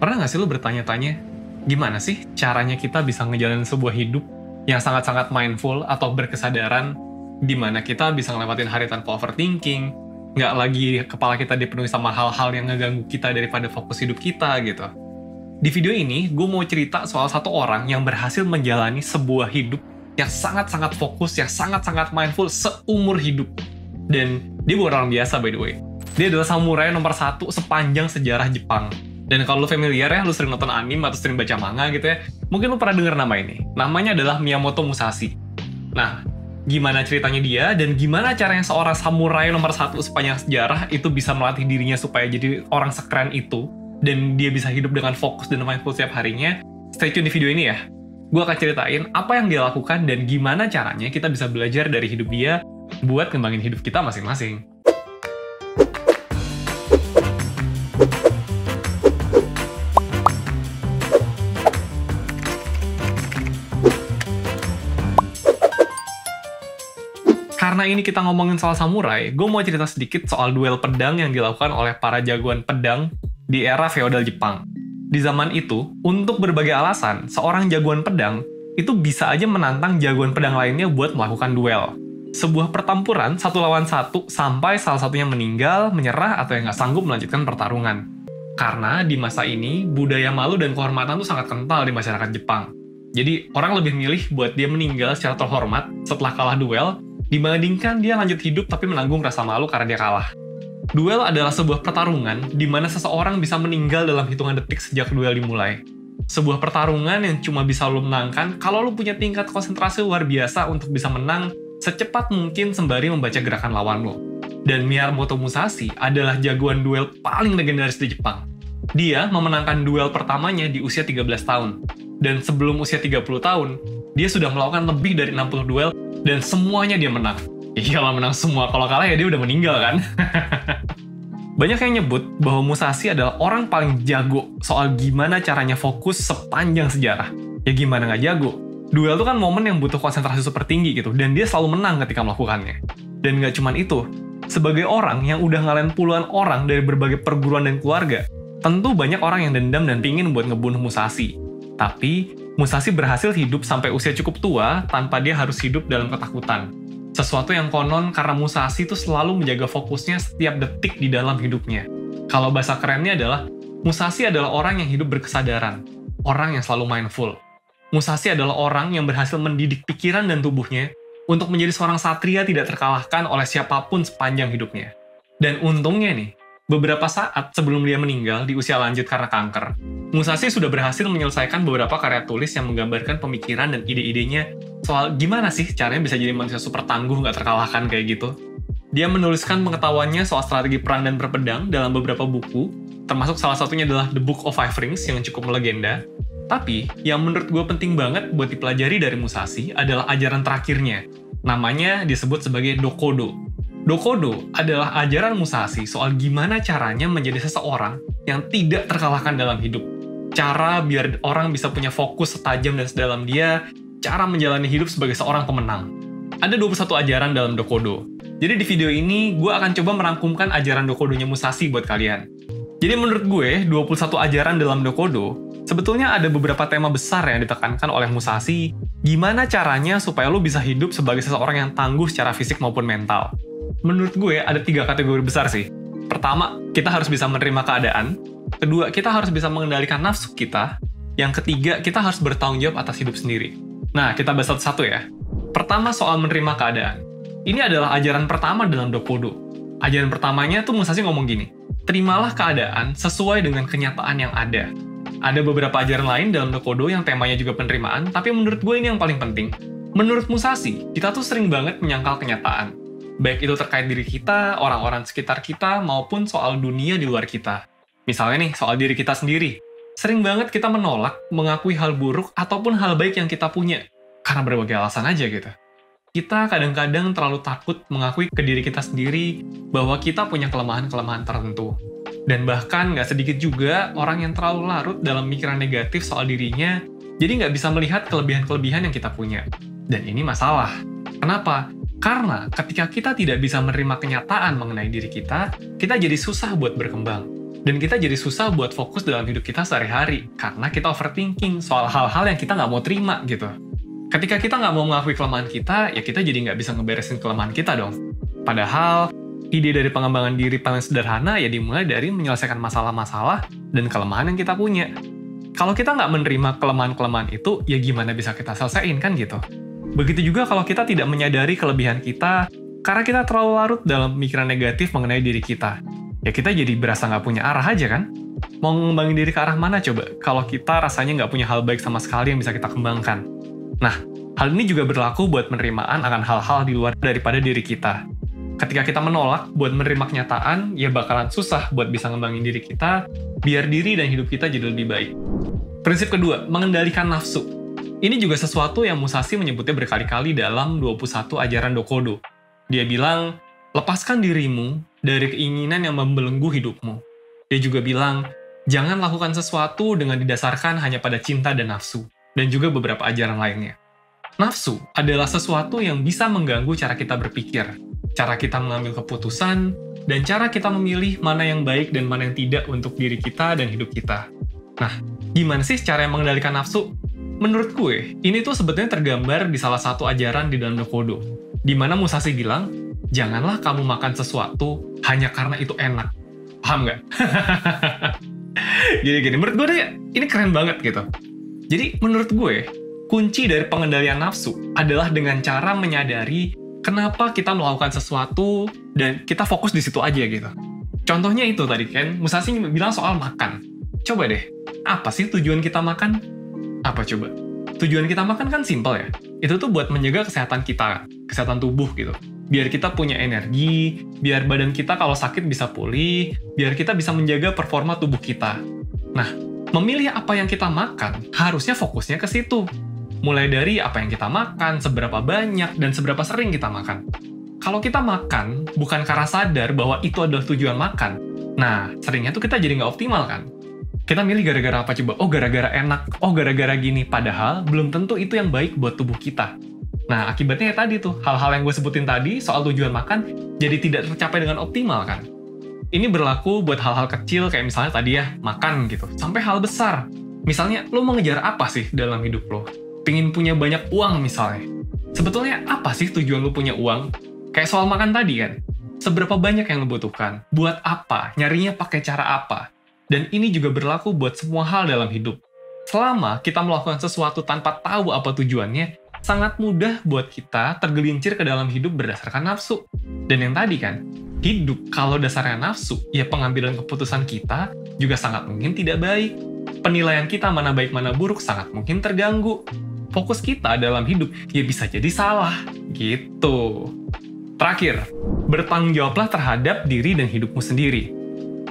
Pernah nggak sih lu bertanya-tanya, gimana sih caranya kita bisa ngejalanin sebuah hidup yang sangat-sangat mindful atau berkesadaran, di mana kita bisa ngelewatin hari tanpa overthinking, nggak lagi kepala kita dipenuhi sama hal-hal yang ngeganggu kita daripada fokus hidup kita gitu. Di video ini, gue mau cerita soal satu orang yang berhasil menjalani sebuah hidup yang sangat-sangat fokus, yang sangat-sangat mindful seumur hidup. Dan dia bukan orang biasa by the way. Dia adalah samurai nomor 1 sepanjang sejarah Jepang. Dan kalau lu familiar ya, lu sering nonton anime atau sering baca manga gitu ya, mungkin lu pernah denger nama ini. Namanya adalah Miyamoto Musashi. Nah, gimana ceritanya dia, dan gimana caranya seorang samurai nomor 1 sepanjang sejarah itu bisa melatih dirinya supaya jadi orang sekeren itu, dan dia bisa hidup dengan fokus dan mindful setiap harinya. Stay tune di video ini ya. Gue akan ceritain apa yang dia lakukan dan gimana caranya kita bisa belajar dari hidup dia buat ngembangin hidup kita masing-masing. Karena ini kita ngomongin soal samurai, gue mau cerita sedikit soal duel pedang yang dilakukan oleh para jagoan pedang di era feodal Jepang. Di zaman itu, untuk berbagai alasan, seorang jagoan pedang itu bisa aja menantang jagoan pedang lainnya buat melakukan duel. Sebuah pertempuran 1 lawan 1 sampai salah satunya meninggal, menyerah, atau yang nggak sanggup melanjutkan pertarungan. Karena di masa ini, budaya malu dan kehormatan tuh sangat kental di masyarakat Jepang. Jadi, orang lebih milih buat dia meninggal secara terhormat setelah kalah duel, dibandingkan dia lanjut hidup tapi menanggung rasa malu karena dia kalah. Duel adalah sebuah pertarungan di mana seseorang bisa meninggal dalam hitungan detik sejak duel dimulai. Sebuah pertarungan yang cuma bisa lo menangkan kalau lo punya tingkat konsentrasi luar biasa untuk bisa menang secepat mungkin sembari membaca gerakan lawan lo. Dan Miyamoto Musashi adalah jagoan duel paling legendaris di Jepang. Dia memenangkan duel pertamanya di usia 13 tahun. Dan sebelum usia 30 tahun, dia sudah melakukan lebih dari 60 duel dan semuanya dia menang. Iyalah menang semua, kalau kalah ya dia udah meninggal kan? Banyak yang nyebut bahwa Musashi adalah orang paling jago soal gimana caranya fokus sepanjang sejarah. Ya gimana nggak jago? Duel itu kan momen yang butuh konsentrasi super tinggi gitu, dan dia selalu menang ketika melakukannya. Dan nggak cuman itu, sebagai orang yang udah ngalahin puluhan orang dari berbagai perguruan dan keluarga, tentu banyak orang yang dendam dan pingin buat ngebunuh Musashi. Tapi, Musashi berhasil hidup sampai usia cukup tua tanpa dia harus hidup dalam ketakutan. Sesuatu yang konon karena Musashi itu selalu menjaga fokusnya setiap detik di dalam hidupnya. Kalau bahasa kerennya adalah, Musashi adalah orang yang hidup berkesadaran, orang yang selalu mindful. Musashi adalah orang yang berhasil mendidik pikiran dan tubuhnya untuk menjadi seorang satria tidak terkalahkan oleh siapapun sepanjang hidupnya. Dan untungnya nih, beberapa saat sebelum dia meninggal di usia lanjut karena kanker, Musashi sudah berhasil menyelesaikan beberapa karya tulis yang menggambarkan pemikiran dan ide-idenya soal gimana sih caranya bisa jadi manusia super tangguh nggak terkalahkan kayak gitu. Dia menuliskan pengetahuannya soal strategi perang dan berpedang dalam beberapa buku, termasuk salah satunya adalah The Book of Five Rings yang cukup melegenda. Tapi, yang menurut gue penting banget buat dipelajari dari Musashi adalah ajaran terakhirnya. Namanya disebut sebagai Dokodo. Dokodo adalah ajaran Musashi soal gimana caranya menjadi seseorang yang tidak terkalahkan dalam hidup. Cara biar orang bisa punya fokus setajam dan sedalam dia, cara menjalani hidup sebagai seorang pemenang. Ada 21 ajaran dalam Dokodo. Jadi di video ini, gue akan coba merangkumkan ajaran Dokodonya Musashi buat kalian. Jadi menurut gue, 21 ajaran dalam Dokodo, sebetulnya ada beberapa tema besar yang ditekankan oleh Musashi, gimana caranya supaya lo bisa hidup sebagai seseorang yang tangguh secara fisik maupun mental. Menurut gue, ada 3 kategori besar sih. Pertama, kita harus bisa menerima keadaan. Kedua, kita harus bisa mengendalikan nafsu kita. Yang ketiga, kita harus bertanggung jawab atas hidup sendiri. Nah, kita bahas satu-satu ya. Pertama, soal menerima keadaan. Ini adalah ajaran pertama dalam Dokodo. Ajaran pertamanya tuh Musashi ngomong gini, terimalah keadaan sesuai dengan kenyataan yang ada. Ada beberapa ajaran lain dalam Dokodo yang temanya juga penerimaan, tapi menurut gue ini yang paling penting. Menurut Musashi, kita tuh sering banget menyangkal kenyataan. Baik itu terkait diri kita, orang-orang sekitar kita, maupun soal dunia di luar kita. Misalnya nih, soal diri kita sendiri. Sering banget kita menolak, mengakui hal buruk, ataupun hal baik yang kita punya. Karena berbagai alasan aja gitu. Kita kadang-kadang terlalu takut mengakui ke diri kita sendiri bahwa kita punya kelemahan-kelemahan tertentu. Dan bahkan nggak sedikit juga orang yang terlalu larut dalam pikiran negatif soal dirinya, jadi nggak bisa melihat kelebihan-kelebihan yang kita punya. Dan ini masalah. Kenapa? Karena ketika kita tidak bisa menerima kenyataan mengenai diri kita jadi susah buat berkembang. Dan kita jadi susah buat fokus dalam hidup kita sehari-hari, karena kita overthinking soal hal-hal yang kita nggak mau terima gitu. Ketika kita nggak mau mengakui kelemahan kita, ya kita jadi nggak bisa ngeberesin kelemahan kita dong. Padahal, ide dari pengembangan diri paling sederhana ya dimulai dari menyelesaikan masalah-masalah dan kelemahan yang kita punya. Kalau kita nggak menerima kelemahan-kelemahan itu, ya gimana bisa kita selesaiin kan gitu. Begitu juga kalau kita tidak menyadari kelebihan kita, karena kita terlalu larut dalam pemikiran negatif mengenai diri kita. Ya kita jadi berasa nggak punya arah aja kan? Mau ngembangin diri ke arah mana coba? Kalau kita rasanya nggak punya hal baik sama sekali yang bisa kita kembangkan. Nah, hal ini juga berlaku buat penerimaan akan hal-hal di luar daripada diri kita. Ketika kita menolak buat menerima kenyataan, ya bakalan susah buat bisa ngembangin diri kita, biar diri dan hidup kita jadi lebih baik. Prinsip kedua, mengendalikan nafsu. Ini juga sesuatu yang Musashi menyebutnya berkali-kali dalam 21 ajaran Dokodo. Dia bilang, lepaskan dirimu dari keinginan yang membelenggu hidupmu. Dia juga bilang, jangan lakukan sesuatu dengan didasarkan hanya pada cinta dan nafsu, dan juga beberapa ajaran lainnya. Nafsu adalah sesuatu yang bisa mengganggu cara kita berpikir, cara kita mengambil keputusan, dan cara kita memilih mana yang baik dan mana yang tidak untuk diri kita dan hidup kita. Nah, gimana sih cara yang mengendalikan nafsu? Menurut gue, ini tuh sebetulnya tergambar di salah satu ajaran di dalam Dokodo, di mana Musashi bilang, janganlah kamu makan sesuatu hanya karena itu enak. Paham nggak? Gini-gini, menurut gue ini keren banget gitu. Jadi, menurut gue, kunci dari pengendalian nafsu adalah dengan cara menyadari kenapa kita melakukan sesuatu dan kita fokus di situ aja gitu. Contohnya itu tadi kan, Musashi bilang soal makan. Coba deh, apa sih tujuan kita makan? Apa coba? Tujuan kita makan kan simpel ya. Itu tuh buat menjaga kesehatan kita, kesehatan tubuh gitu. Biar kita punya energi, biar badan kita kalau sakit bisa pulih, biar kita bisa menjaga performa tubuh kita. Nah, memilih apa yang kita makan, harusnya fokusnya ke situ. Mulai dari apa yang kita makan, seberapa banyak, dan seberapa sering kita makan. Kalau kita makan, bukan karena sadar bahwa itu adalah tujuan makan, nah, seringnya tuh kita jadi nggak optimal kan? Kita milih gara-gara apa coba? Oh, gara-gara enak. Oh, gara-gara gini. Padahal, belum tentu itu yang baik buat tubuh kita. Nah, akibatnya ya tadi tuh, hal-hal yang gue sebutin tadi soal tujuan makan, jadi tidak tercapai dengan optimal kan? Ini berlaku buat hal-hal kecil kayak misalnya tadi ya, makan gitu. Sampai hal besar. Misalnya, lo mau ngejar apa sih dalam hidup lo? Pingin punya banyak uang misalnya. Sebetulnya apa sih tujuan lo punya uang? Kayak soal makan tadi kan? Seberapa banyak yang lo butuhkan? Buat apa? Nyarinya pakai cara apa? Dan ini juga berlaku buat semua hal dalam hidup. Selama kita melakukan sesuatu tanpa tahu apa tujuannya, sangat mudah buat kita tergelincir ke dalam hidup berdasarkan nafsu. Dan yang tadi kan, hidup kalau dasarnya nafsu, ya pengambilan keputusan kita juga sangat mungkin tidak baik. Penilaian kita mana baik mana buruk sangat mungkin terganggu. Fokus kita dalam hidup ya bisa jadi salah. Gitu. Terakhir, bertanggung jawablah terhadap diri dan hidupmu sendiri.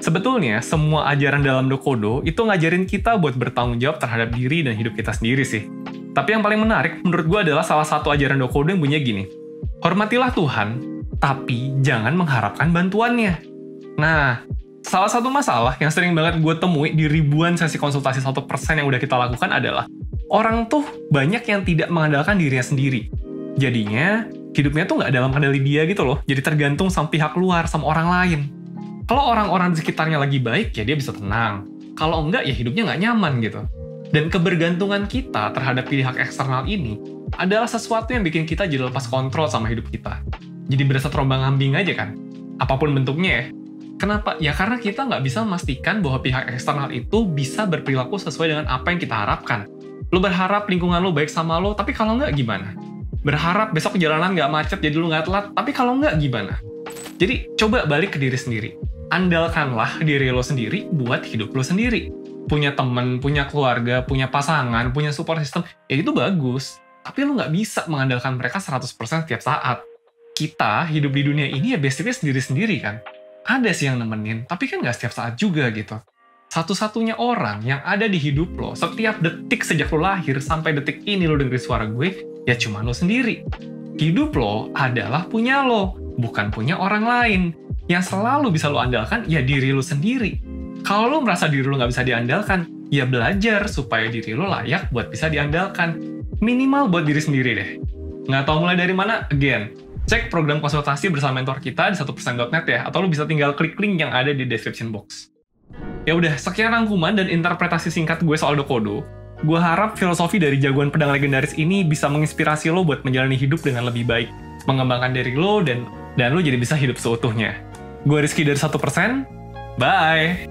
Sebetulnya, semua ajaran dalam Dokodo itu ngajarin kita buat bertanggung jawab terhadap diri dan hidup kita sendiri sih. Tapi yang paling menarik menurut gue adalah salah satu ajaran Dokodo yang bunyinya gini. Hormatilah Tuhan, tapi jangan mengharapkan bantuannya. Nah, salah satu masalah yang sering banget gue temui di ribuan sesi konsultasi 1% yang udah kita lakukan adalah orang tuh banyak yang tidak mengandalkan dirinya sendiri. Jadinya, hidupnya tuh nggak dalam kendali dia gitu loh. Jadi tergantung sama pihak luar, sama orang lain. Kalau orang-orang di sekitarnya lagi baik, ya dia bisa tenang. Kalau enggak, ya hidupnya nggak nyaman gitu. Dan kebergantungan kita terhadap pihak eksternal ini adalah sesuatu yang bikin kita jadi lepas kontrol sama hidup kita. Jadi berasa terombang-ambing aja kan? Apapun bentuknya ya. Kenapa? Ya karena kita nggak bisa memastikan bahwa pihak eksternal itu bisa berperilaku sesuai dengan apa yang kita harapkan. Lo berharap lingkungan lo baik sama lo, tapi kalau nggak gimana? Berharap besok jalanan nggak macet jadi lo nggak telat, tapi kalau nggak gimana? Jadi coba balik ke diri sendiri. Andalkanlah diri lo sendiri buat hidup lo sendiri. Punya temen, punya keluarga, punya pasangan, punya support system, ya itu bagus. Tapi lo nggak bisa mengandalkan mereka 100% setiap saat. Kita hidup di dunia ini ya basically sendiri-sendiri kan. Ada sih yang nemenin, tapi kan nggak setiap saat juga gitu. Satu-satunya orang yang ada di hidup lo, setiap detik sejak lo lahir sampai detik ini lo dengerin suara gue, ya cuma lo sendiri. Hidup lo adalah punya lo, bukan punya orang lain. Yang selalu bisa lo andalkan, ya diri lo sendiri. Kalau lo merasa diri lo nggak bisa diandalkan, ya belajar supaya diri lo layak buat bisa diandalkan. Minimal buat diri sendiri deh. Nggak tahu mulai dari mana? Again, cek program konsultasi bersama mentor kita di 1%.net ya, atau lo bisa tinggal klik link yang ada di description box. Ya udah, sekian rangkuman dan interpretasi singkat gue soal Dokodo. Gue harap filosofi dari jagoan pedang legendaris ini bisa menginspirasi lo buat menjalani hidup dengan lebih baik, mengembangkan diri lo, dan lo jadi bisa hidup seutuhnya. Gue Rizky dari 1%, bye!